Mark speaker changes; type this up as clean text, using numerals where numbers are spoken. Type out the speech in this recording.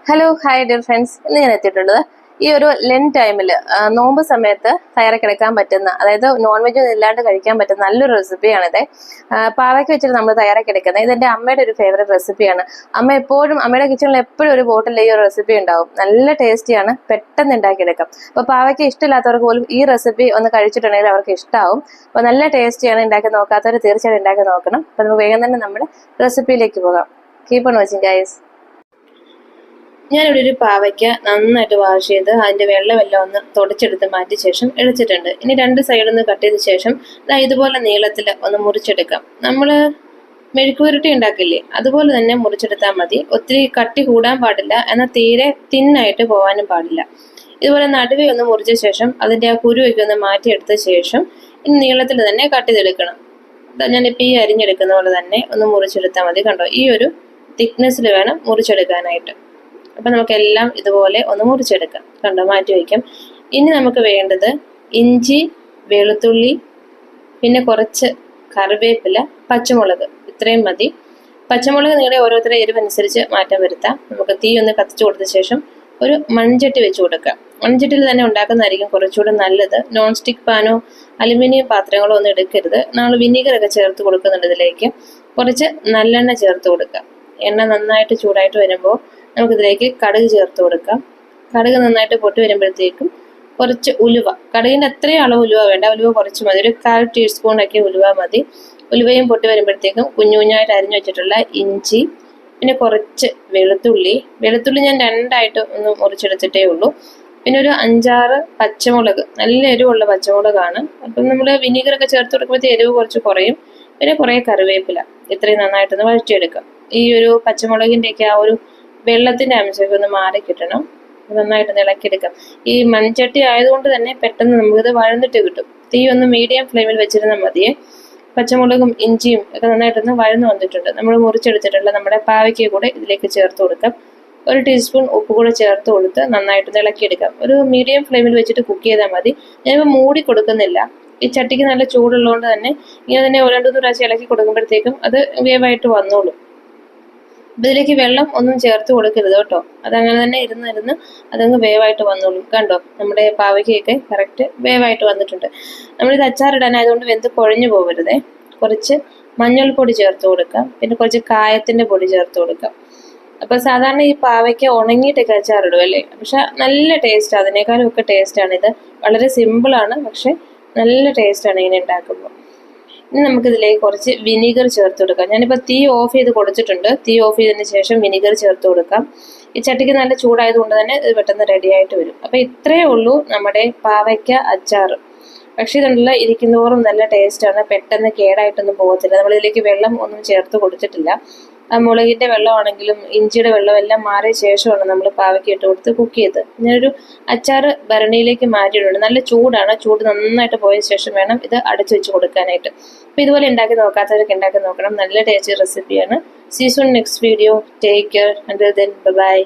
Speaker 1: Hello hi dear friends. ഇന്ന് ഞാൻ എത്തിയിട്ടുള്ളത് ഈ ഒരു ലെൻ ടൈമിൽ നോമ്പ് സമയത്ത് തയ്യാറാക്കിയെടുക്കാൻ പറ്റുന്ന, അതായത് നോൺ വെജ് ഇല്ലാണ്ട് കഴിക്കാൻ പറ്റുന്ന നല്ലൊരു റെസിപ്പിയാണിത്. പാവയ്ക്ക് വെച്ചിട്ട് നമ്മൾ തയ്യാറാക്കിയെടുക്കുന്നത്. ഇതെന്റെ അമ്മയുടെ ഒരു ഫേവറേറ്റ് റെസിപ്പിയാണ്. അമ്മ എപ്പോഴും അമ്മയുടെ കിച്ചണിൽ എപ്പോഴും ഒരു ബോട്ടിൽ ഈ ഒരു റെസിപ്പി ഉണ്ടാവും. നല്ല ടേസ്റ്റിയാണ്, പെട്ടെന്ന് ഉണ്ടാക്കിയെടുക്കാം. അപ്പോൾ പാവയ്ക്ക് ഇഷ്ടമില്ലാത്തവർക്ക് പോലും ഈ റെസിപ്പി ഒന്ന് കഴിച്ചിട്ടുണ്ടെങ്കിൽ അവർക്ക് ഇഷ്ടമാവും. അപ്പോൾ നല്ല ടേസ്റ്റിയാണ്. ഉണ്ടാക്കി നോക്കാത്തവർ തീർച്ചയായിട്ടും ഉണ്ടാക്കി നോക്കണം. അപ്പോൾ നമുക്ക് വേഗം തന്നെ നമ്മുടെ റെസിപ്പിയിലേക്ക് പോകാം. Keep on watching guys. ഞാനിവിടെ ഒരു പാവയ്ക്ക നന്നായിട്ട് വാഷ് ചെയ്ത് അതിൻ്റെ വെള്ളമെല്ലാം ഒന്ന് തുടച്ചെടുത്ത് മാറ്റിയ ശേഷം എടുത്തിട്ടുണ്ട്. ഇനി രണ്ട് സൈഡിൽ നിന്ന് കട്ട് ചെയ്ത ശേഷം ഇതുപോലെ നീളത്തിൽ ഒന്ന് മുറിച്ചെടുക്കാം. നമ്മൾ മെഴുക്കുപുരട്ടി ഉണ്ടാക്കില്ലേ, അതുപോലെ തന്നെ മുറിച്ചെടുത്താൽ മതി. ഒത്തിരി കട്ടി കൂടാൻ പാടില്ല, എന്നാൽ തീരെ തിന്നായിട്ട് പോകാനും പാടില്ല. ഇതുപോലെ നടുവെ ഒന്ന് മുറിച്ച ശേഷം അതിൻ്റെ ആ കുരുവൊക്കെ ഒന്ന് മാറ്റിയെടുത്ത ശേഷം ഇനി നീളത്തിൽ തന്നെ കട്ട് ചെയ്തെടുക്കണം. ഞാനിപ്പോൾ ഈ അരിഞ്ഞെടുക്കുന്ന പോലെ തന്നെ ഒന്ന് മുറിച്ചെടുത്താൽ മതി. കണ്ടോ, ഈ ഒരു തിക്നെസ്സിൽ വേണം മുറിച്ചെടുക്കാനായിട്ട്. അപ്പം നമുക്കെല്ലാം ഇതുപോലെ ഒന്ന് മുറിച്ചെടുക്കാം. കണ്ടോ, മാറ്റി വയ്ക്കാം. ഇനി നമുക്ക് വേണ്ടത് ഇഞ്ചി, വെളുത്തുള്ളി, പിന്നെ കുറച്ച് കറിവേപ്പില, പച്ചമുളക്, ഇത്രയും മതി. പച്ചമുളക് നിങ്ങളുടെ ഓരോരുത്തരുടെ എരിവനുസരിച്ച് മാറ്റം വരുത്താം. നമുക്ക് തീ ഒന്ന് കത്തിച്ചു കൊടുത്ത ശേഷം ഒരു മൺചട്ടി വെച്ച് കൊടുക്കാം. മൺചട്ടിയിൽ തന്നെ ഉണ്ടാക്കുന്നതായിരിക്കും കുറച്ചുകൂടെ നല്ലത്. നോൺ സ്റ്റിക്ക് പാനോ അലുമിനിയം പാത്രങ്ങളോ ഒന്നും എടുക്കരുത്. നമ്മൾ വിനീഗറൊക്കെ ചേർത്ത് കൊടുക്കുന്നുണ്ട്. ഇതിലേക്ക് കുറച്ച് നല്ലെണ്ണ ചേർത്ത് കൊടുക്കാം. എണ്ണ നന്നായിട്ട് ചൂടായിട്ട് വരുമ്പോൾ നമുക്കിതിലേക്ക് കടുക് ചേർത്ത് കൊടുക്കാം. കടുക് നന്നായിട്ട് പൊട്ടി വരുമ്പോഴത്തേക്കും കുറച്ച് ഉലുവ, കടുകിൻ്റെ അത്രയും അളവ് ഉലുവ വേണ്ട, ഉലുവ കുറച്ച് മതി. ഒരു 1/4 ടീസ്പൂണൊക്കെ ഉലുവ മതി. ഉലുവയും പൊട്ടി വരുമ്പോഴത്തേക്കും കുഞ്ഞുകുഞ്ഞായിട്ട് അരിഞ്ഞു വെച്ചിട്ടുള്ള ഇഞ്ചി, പിന്നെ കുറച്ച് വെളുത്തുള്ളി ഞാൻ രണ്ടായിട്ട് ഒന്ന് മുറിച്ചെടുത്തിട്ടേ ഉള്ളൂ. പിന്നെ ഒരു 5-6 പച്ചമുളക്, നല്ല എരിവുള്ള പച്ചമുളകാണ്. അപ്പം നമ്മൾ വിനീഗറൊക്കെ ചേർത്ത് കൊടുക്കുമ്പോഴത്തെ എരിവ് കുറച്ച് കുറയും. പിന്നെ കുറേ കറിവേപ്പില, ഇത്രയും നന്നായിട്ടൊന്ന് വഴറ്റിയെടുക്കാം. ഈ ഒരു പച്ചമുളകിൻ്റെയൊക്കെ ആ ഒരു വെള്ളത്തിന്റെ അംശമൊക്കെ ഒന്ന് മാറി കിട്ടണം. നന്നായിട്ട് ഇളക്കിയെടുക്കാം. ഈ മൺചട്ടി ആയതുകൊണ്ട് തന്നെ പെട്ടെന്ന് നമുക്കിത് വഴന്നിട്ട് കിട്ടും. തീ ഒന്ന് മീഡിയം ഫ്ലെയിമിൽ വെച്ചിരുന്നാൽ മതിയെ. പച്ചമുളകും ഇഞ്ചിയും ഒക്കെ നന്നായിട്ടൊന്ന് വഴന്നു വന്നിട്ടുണ്ട്. നമ്മൾ മുറിച്ചെടുത്തിട്ടുള്ള നമ്മുടെ പാവയ്ക്ക കൂടെ ഇതിലേക്ക് ചേർത്ത് കൊടുക്കാം. 1 ടീസ്പൂൺ ഉപ്പ് കൂടെ ചേർത്ത് കൊടുത്ത് നന്നായിട്ട് ഇളക്കിയെടുക്കാം. ഒരു മീഡിയം ഫ്ലെയിമിൽ വെച്ചിട്ട് കുക്ക് ചെയ്താൽ മതി. ഞാനിപ്പോൾ മൂടി കൊടുക്കുന്നില്ല. ഈ ചട്ടിക്ക് നല്ല ചൂടുള്ളതുകൊണ്ട് തന്നെ ഇങ്ങനെ തന്നെ 2-3 പ്രാവശ്യം ഇളക്കി കൊടുക്കുമ്പോഴത്തേക്കും അത് വേവായിട്ട് വന്നോളും. ഇതിലേക്ക് വെള്ളം ഒന്നും ചേർത്ത് കൊടുക്കരുത് കേട്ടോ. അതങ്ങനെ തന്നെ ഇരുന്ന് അതങ്ങ് വേവായിട്ട് വന്നോളും. കണ്ടോ, നമ്മുടെ പാവയ്ക്കൊക്കെ കറക്റ്റ് വേവായിട്ട് വന്നിട്ടുണ്ട്. നമ്മളിത് അച്ചാറിടാനായതുകൊണ്ട് വെന്ത് കുഴഞ്ഞു പോകരുതേ. കുറച്ച് മഞ്ഞൾപ്പൊടി ചേർത്ത് കൊടുക്കാം. പിന്നെ കുറച്ച് കായത്തിൻ്റെ പൊടി ചേർത്ത് കൊടുക്കാം. അപ്പോൾ സാധാരണ ഈ പാവയ്ക്ക ഉണങ്ങിയിട്ടൊക്കെ അച്ചാറിടും അല്ലേ, പക്ഷെ നല്ല ടേസ്റ്റ്, അതിനേക്കാളും ഒക്കെ ടേസ്റ്റാണ് ഇത്. വളരെ സിമ്പിളാണ്, പക്ഷെ നല്ല ടേസ്റ്റാണ് ഇങ്ങനെ ഉണ്ടാക്കുമ്പോൾ. ഇനി നമുക്കിതിലേക്ക് കുറച്ച് വിനീഗർ ചേർത്ത് കൊടുക്കാം. ഞാനിപ്പോൾ തീ ഓഫ് ചെയ്ത് കൊടുത്തിട്ടുണ്ട്. തീ ഓഫ് ചെയ്തതിന് ശേഷം വിനീഗർ ചേർത്ത് കൊടുക്കാം. ഈ ചട്ടിക്ക് നല്ല ചൂടായതുകൊണ്ട് തന്നെ ഇത് പെട്ടെന്ന് റെഡി ആയിട്ട് വരും. അപ്പോൾ ഇത്രയേ ഉള്ളൂ നമ്മുടെ പാവയ്ക്ക അച്ചാർ. പക്ഷേ ഇതുണ്ടല്ല, ഇരിക്കുന്നതോറും നല്ല ടേസ്റ്റാണ്, പെട്ടെന്ന് കേടായിട്ടൊന്നും പോകത്തില്ല. നമ്മളിതിലേക്ക് വെള്ളം ഒന്നും ചേർത്ത് കൊടുത്തിട്ടില്ല. ആ മുളകിൻ്റെ വെള്ളമാണെങ്കിലും ഇഞ്ചിയുടെ വെള്ളം എല്ലാം മാറിയ ശേഷമാണ് നമ്മൾ പാവയ്ക്ക് ഇട്ട് കൊടുത്ത് കുക്ക് ചെയ്ത്. ഞാനൊരു അച്ചാർ ഭരണിയിലേക്ക് മാറ്റിയിട്ടുണ്ട്. നല്ല ചൂടാണ്. ചൂട് നന്നായിട്ട് പോയ ശേഷം വേണം ഇത് അടച്ചു വെച്ച് കൊടുക്കാനായിട്ട്. അപ്പോൾ ഇതുപോലെ ഉണ്ടാക്കി നോക്കാത്തവരൊക്കെ ഉണ്ടാക്കി നോക്കണം. നല്ല ടേസ്റ്റി റെസിപ്പിയാണ്. See soon next video. Take care. Until then by.